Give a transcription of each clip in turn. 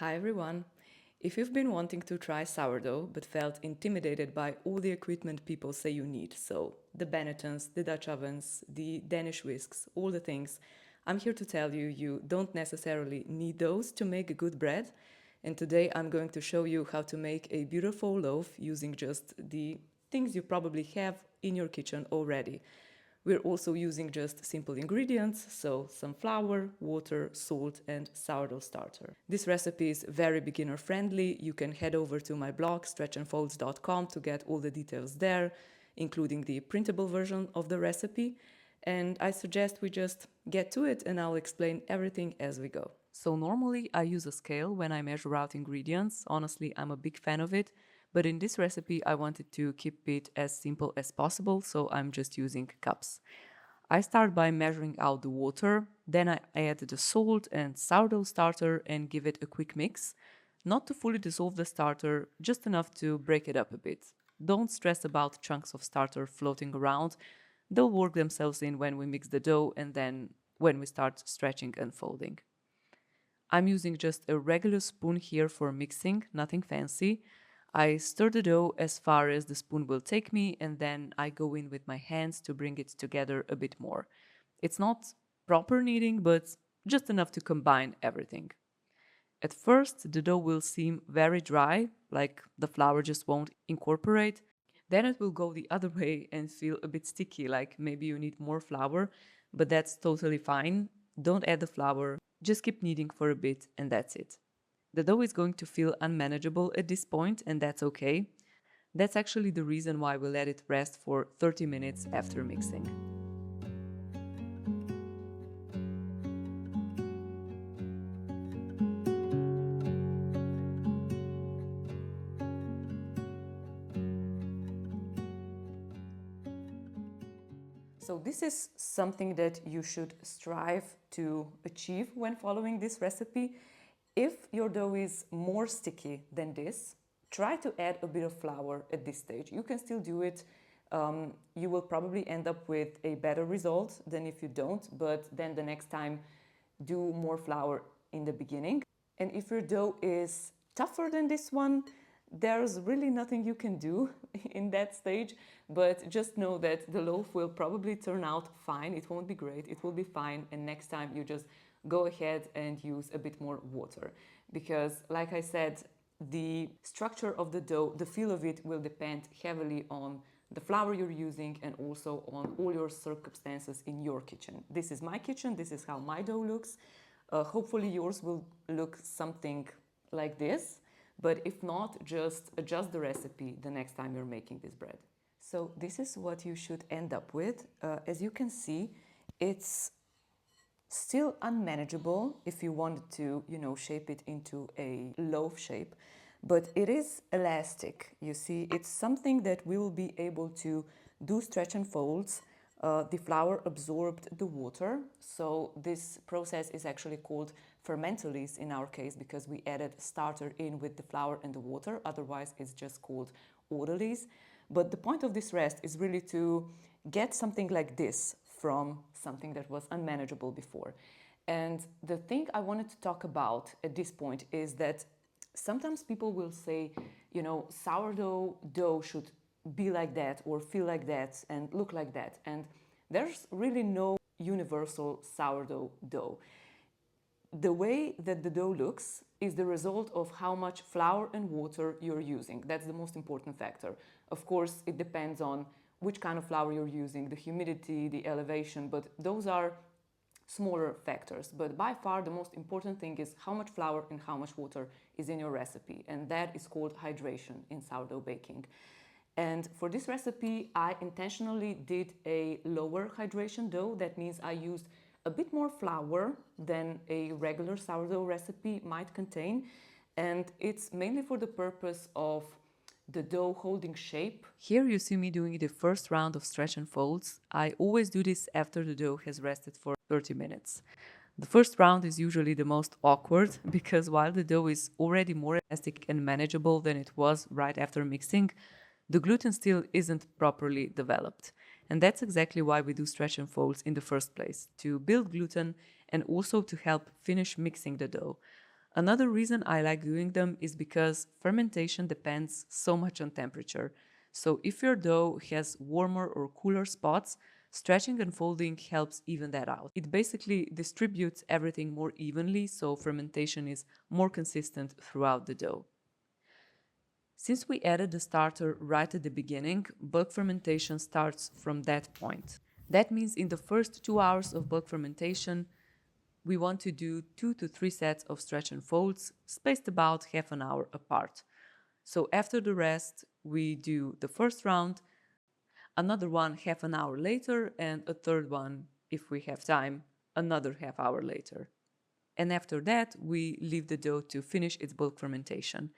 Hi everyone! If you've been wanting to try sourdough but felt intimidated by all the equipment people say you need, so the bannetons, the Dutch ovens, the Danish whisks, all the things, I'm here to tell you you don't necessarily need those to make a good bread. And today I'm going to show you how to make a beautiful loaf using just the things you probably have in your kitchen already. We're also using just simple ingredients, so some flour, water, salt, and sourdough starter. This recipe is very beginner friendly. You can head over to my blog, stretchandfolds.com, to get all the details there, including the printable version of the recipe. And I suggest we just get to it and I'll explain everything as we go. So normally I use a scale when I measure out ingredients. Honestly, I'm a big fan of it. But in this recipe, I wanted to keep it as simple as possible, so I'm just using cups. I start by measuring out the water, then I add the salt and sourdough starter and give it a quick mix. Not to fully dissolve the starter, just enough to break it up a bit. Don't stress about chunks of starter floating around. They'll work themselves in when we mix the dough and then when we start stretching and folding. I'm using just a regular spoon here for mixing, nothing fancy. I stir the dough as far as the spoon will take me, and then I go in with my hands to bring it together a bit more. It's not proper kneading, but just enough to combine everything. At first, the dough will seem very dry, like the flour just won't incorporate. Then it will go the other way and feel a bit sticky, like maybe you need more flour, but that's totally fine. Don't add the flour, just keep kneading for a bit, and that's it. The dough is going to feel unmanageable at this point, and that's okay. That's actually the reason why we let it rest for 30 minutes after mixing. So this is something that you should strive to achieve when following this recipe. If your dough is more sticky than this, try to add a bit of flour at this stage. You can still do it. You will probably end up with a better result than if you don't, but then the next time do more flour in the beginning. And if your dough is tougher than this one, there's really nothing you can do in that stage, but just know that the loaf will probably turn out fine. It won't be great, it will be fine, and next time you just go ahead and use a bit more water. Because like I said, the structure of the dough, the feel of it will depend heavily on the flour you're using and also on all your circumstances in your kitchen. This is my kitchen, this is how my dough looks. Hopefully yours will look something like this. But if not, just adjust the recipe the next time you're making this bread. So this is what you should end up with. As you can see, it's still unmanageable if you wanted to, shape it into a loaf shape, but it is elastic. You see, it's something that we will be able to do stretch and folds. The flour absorbed the water, so this process is actually called fermentation in our case because we added starter in with the flour and the water. Otherwise, it's just called orderlies. But the point of this rest is really to get something like this from something that was unmanageable before. And the thing I wanted to talk about at this point is that sometimes people will say, sourdough dough should be like that or feel like that and look like that. And there's really no universal sourdough dough. The way that the dough looks is the result of how much flour and water you're using. That's the most important factor. Of course, it depends on which kind of flour you're using, the humidity, the elevation, but those are smaller factors. But by far the most important thing is how much flour and how much water is in your recipe, and that is called hydration in sourdough baking. And for this recipe, I intentionally did a lower hydration dough. That means I used a bit more flour than a regular sourdough recipe might contain. And it's mainly for the purpose of the dough holding shape. Here you see me doing the first round of stretch and folds. I always do this after the dough has rested for 30 minutes. The first round is usually the most awkward because while the dough is already more elastic and manageable than it was right after mixing, the gluten still isn't properly developed. And that's exactly why we do stretch and folds in the first place, to build gluten and also to help finish mixing the dough. Another reason I like doing them is because fermentation depends so much on temperature. So if your dough has warmer or cooler spots, stretching and folding helps even that out. It basically distributes everything more evenly, so fermentation is more consistent throughout the dough. Since we added the starter right at the beginning, bulk fermentation starts from that point. That means in the first 2 hours of bulk fermentation, we want to do 2 to 3 sets of stretch and folds, spaced about half an hour apart. So after the rest, we do the first round, another one half an hour later, and a third one, if we have time, another half hour later. And after that, we leave the dough to finish its bulk fermentation.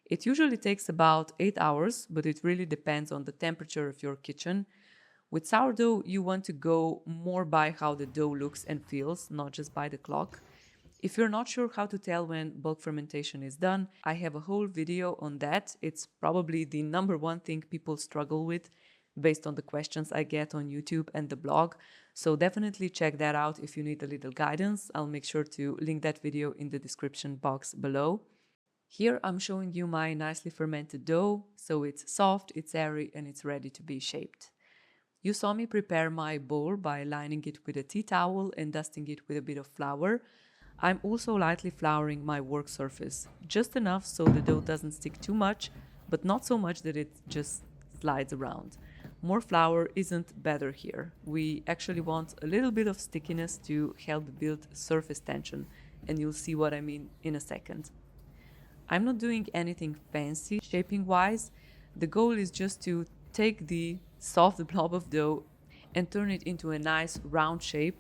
It usually takes about 8 hours, but it really depends on the temperature of your kitchen. With sourdough, you want to go more by how the dough looks and feels, not just by the clock. If you're not sure how to tell when bulk fermentation is done, I have a whole video on that. It's probably the number one thing people struggle with based on the questions I get on YouTube and the blog. So definitely check that out if you need a little guidance. I'll make sure to link that video in the description box below. Here I'm showing you my nicely fermented dough, so it's soft, it's airy, and it's ready to be shaped. You saw me prepare my bowl by lining it with a tea towel and dusting it with a bit of flour. I'm also lightly flouring my work surface, just enough so the dough doesn't stick too much, but not so much that it just slides around. More flour isn't better here. We actually want a little bit of stickiness to help build surface tension, and you'll see what I mean in a second. I'm not doing anything fancy shaping-wise. The goal is just to take the soft blob of dough and turn it into a nice round shape.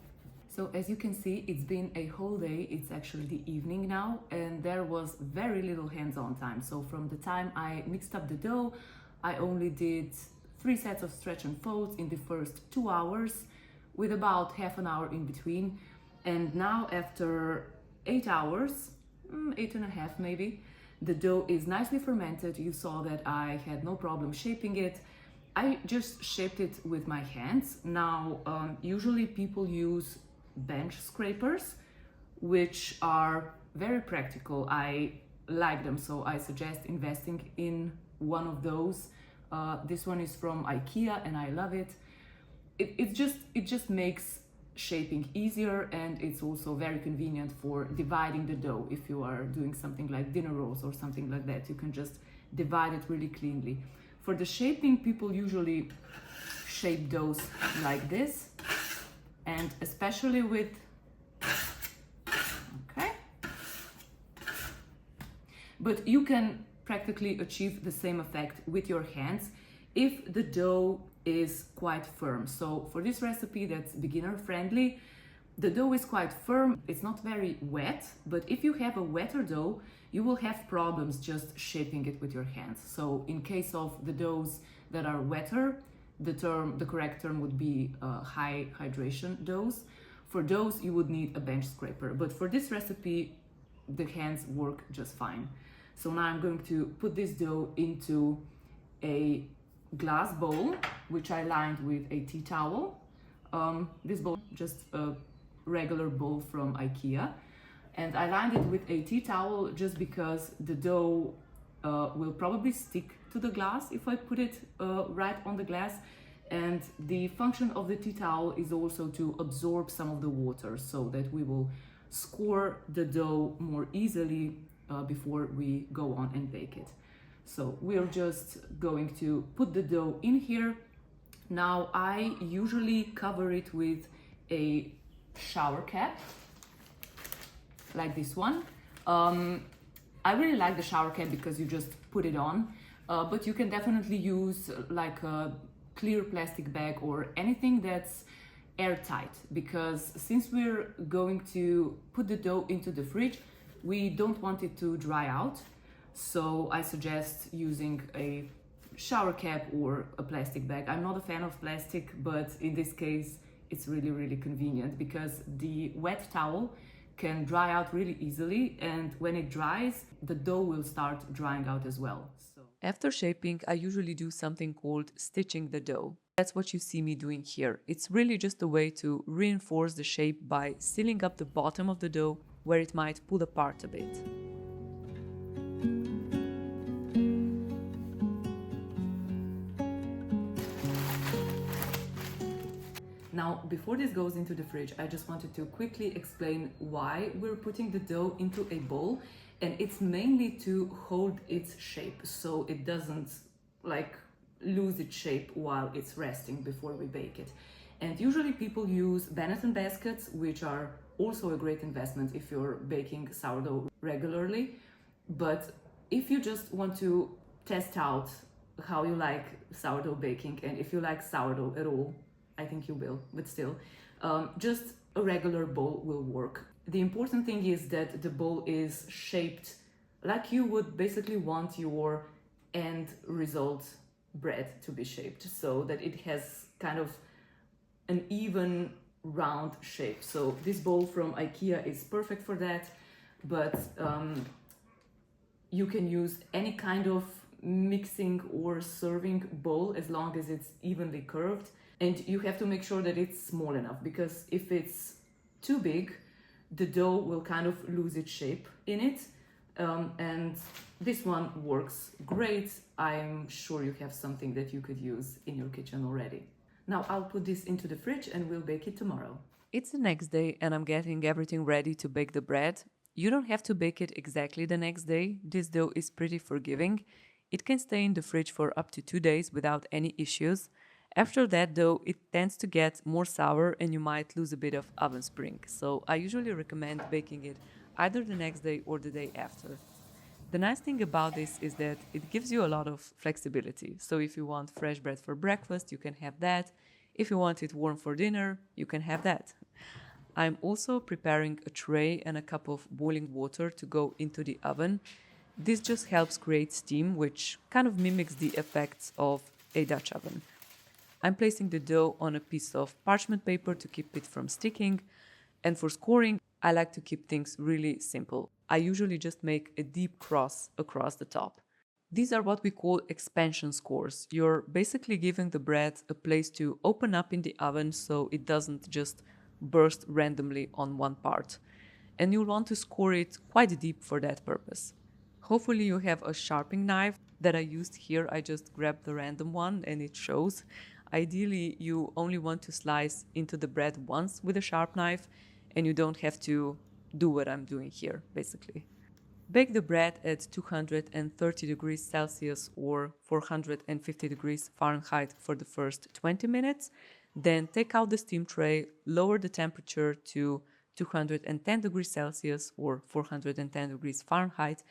So as you can see, it's been a whole day. It's actually the evening now, and there was very little hands-on time. So from the time I mixed up the dough, I only did 3 sets of stretch and folds in the first 2 hours with about half an hour in between. And now after 8 hours, 8.5 maybe, the dough is nicely fermented. You saw that I had no problem shaping it. I just shaped it with my hands. Now, usually people use bench scrapers, which are very practical. I like them, so I suggest investing in one of those. This one is from IKEA and I love it. It just makes shaping easier, and it's also very convenient for dividing the dough. If you are doing something like dinner rolls or something like that, you can just divide it really cleanly. For the shaping, people usually shape doughs like this, and especially with, okay, but you can practically achieve the same effect with your hands if the dough is quite firm. So for this recipe that's beginner friendly, the dough is quite firm. It's not very wet, but if you have a wetter dough, you will have problems just shaping it with your hands. So in case of the doughs that are wetter, the correct term would be high hydration doughs. For those, you would need a bench scraper, but for this recipe, the hands work just fine. So now I'm going to put this dough into a glass bowl, which I lined with a tea towel. This bowl, just a regular bowl from IKEA. And I lined it with a tea towel just because the dough will probably stick to the glass if I put it right on the glass. And the function of the tea towel is also to absorb some of the water so that we will score the dough more easily before we go on and bake it. So we're just going to put the dough in here. Now I usually cover it with a shower cap, like this one. I really like the shower cap because you just put it on, but you can definitely use like a clear plastic bag or anything that's airtight, because since we're going to put the dough into the fridge, we don't want it to dry out. So I suggest using a shower cap or a plastic bag. I'm not a fan of plastic, but in this case, it's really, really convenient because the wet towel can dry out really easily, and when it dries, the dough will start drying out as well. So after shaping, I usually do something called stitching the dough. That's what you see me doing here. It's really just a way to reinforce the shape by sealing up the bottom of the dough where it might pull apart a bit. Now, before this goes into the fridge, I just wanted to quickly explain why we're putting the dough into a bowl, and it's mainly to hold its shape so it doesn't like lose its shape while it's resting before we bake it. And usually people use banneton baskets, which are also a great investment if you're baking sourdough regularly. But if you just want to test out how you like sourdough baking, and if you like sourdough at all, I think you will, but still, just a regular bowl will work. The important thing is that the bowl is shaped like you would basically want your end result bread to be shaped, so that it has kind of an even round shape. So this bowl from IKEA is perfect for that, but you can use any kind of mixing or serving bowl as long as it's evenly curved. And you have to make sure that it's small enough, because if it's too big, the dough will kind of lose its shape in it. And this one works great. I'm sure you have something that you could use in your kitchen already. Now I'll put this into the fridge and we'll bake it tomorrow. It's the next day and I'm getting everything ready to bake the bread. You don't have to bake it exactly the next day. This dough is pretty forgiving. It can stay in the fridge for up to 2 days without any issues. After that, though, it tends to get more sour and you might lose a bit of oven spring. So I usually recommend baking it either the next day or the day after. The nice thing about this is that it gives you a lot of flexibility. So if you want fresh bread for breakfast, you can have that. If you want it warm for dinner, you can have that. I'm also preparing a tray and a cup of boiling water to go into the oven. This just helps create steam, which kind of mimics the effects of a Dutch oven. I'm placing the dough on a piece of parchment paper to keep it from sticking. And for scoring, I like to keep things really simple. I usually just make a deep cross across the top. These are what we call expansion scores. You're basically giving the bread a place to open up in the oven so it doesn't just burst randomly on one part. And you'll want to score it quite deep for that purpose. Hopefully you have a sharpening knife. That I used here. I just grabbed the random one and it shows. Ideally, you only want to slice into the bread once with a sharp knife and you don't have to do what I'm doing here, basically. Bake the bread at 230 degrees Celsius or 450 degrees Fahrenheit for the first 20 minutes. Then take out the steam tray, lower the temperature to 210 degrees Celsius or 410 degrees Fahrenheit,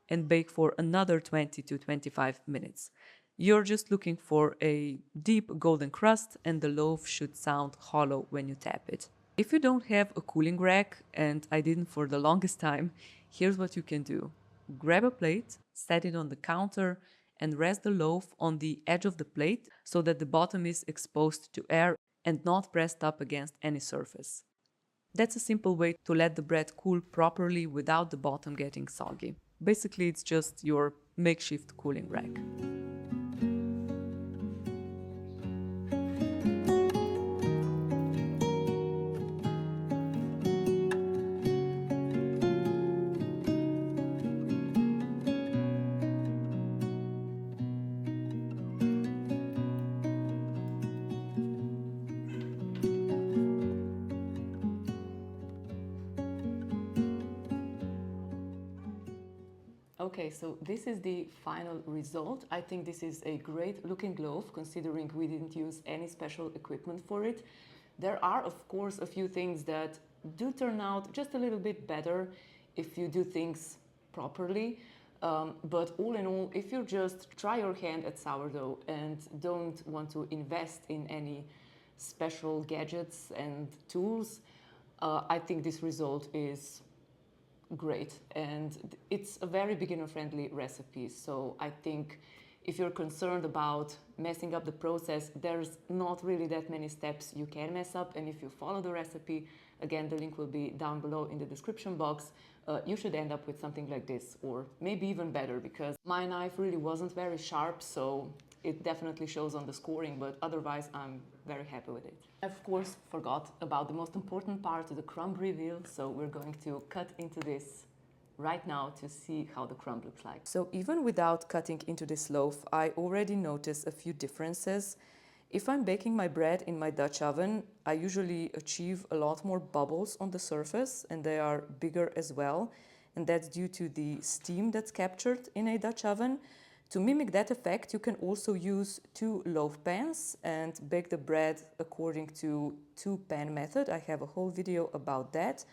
and bake for another 20 to 25 minutes. You're just looking for a deep golden crust and the loaf should sound hollow when you tap it. If you don't have a cooling rack, and I didn't for the longest time, here's what you can do. Grab a plate, set it on the counter, and rest the loaf on the edge of the plate so that the bottom is exposed to air and not pressed up against any surface. That's a simple way to let the bread cool properly without the bottom getting soggy. Basically, it's just your makeshift cooling rack. Okay, so this is the final result. I think this is a great looking loaf considering we didn't use any special equipment for it. There are of course a few things that do turn out just a little bit better if you do things properly. But all in all, if you just try your hand at sourdough and don't want to invest in any special gadgets and tools, I think this result is great, and it's a very beginner friendly recipe. So I think if you're concerned about messing up the process, there's not really that many steps you can mess up, and if you follow the recipe, again the link will be down below in the description box, you should end up with something like this, or maybe even better, because my knife really wasn't very sharp, so it definitely shows on the scoring, but otherwise I'm very happy with it. I of course forgot about the most important part, the crumb reveal, so we're going to cut into this right now to see how the crumb looks like. So even without cutting into this loaf, I already notice a few differences. If I'm baking my bread in my Dutch oven, I usually achieve a lot more bubbles on the surface, and they are bigger as well, and that's due to the steam that's captured in a Dutch oven. To mimic that effect, you can also use 2 loaf pans and bake the bread according to 2-pan method. I have a whole video about that.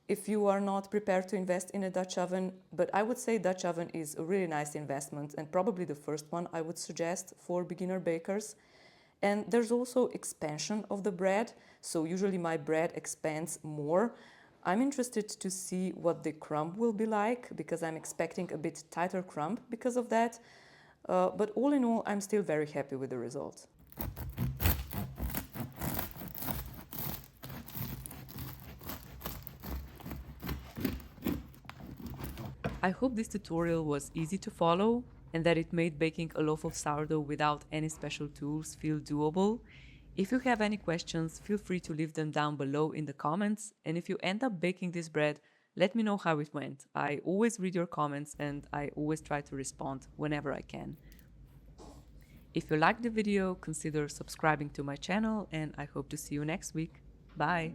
If you are not prepared to invest in a Dutch oven, but I would say Dutch oven is a really nice investment and probably the first one I would suggest for beginner bakers. And there's also expansion of the bread, so usually my bread expands more. I'm interested to see what the crumb will be like, because I'm expecting a bit tighter crumb because of that. But all in all, I'm still very happy with the result. I hope this tutorial was easy to follow and that it made baking a loaf of sourdough without any special tools feel doable. If you have any questions, feel free to leave them down below in the comments, and if you end up baking this bread, let me know how it went. I always read your comments and I always try to respond whenever I can. If you liked the video, consider subscribing to my channel, and I hope to see you next week. Bye!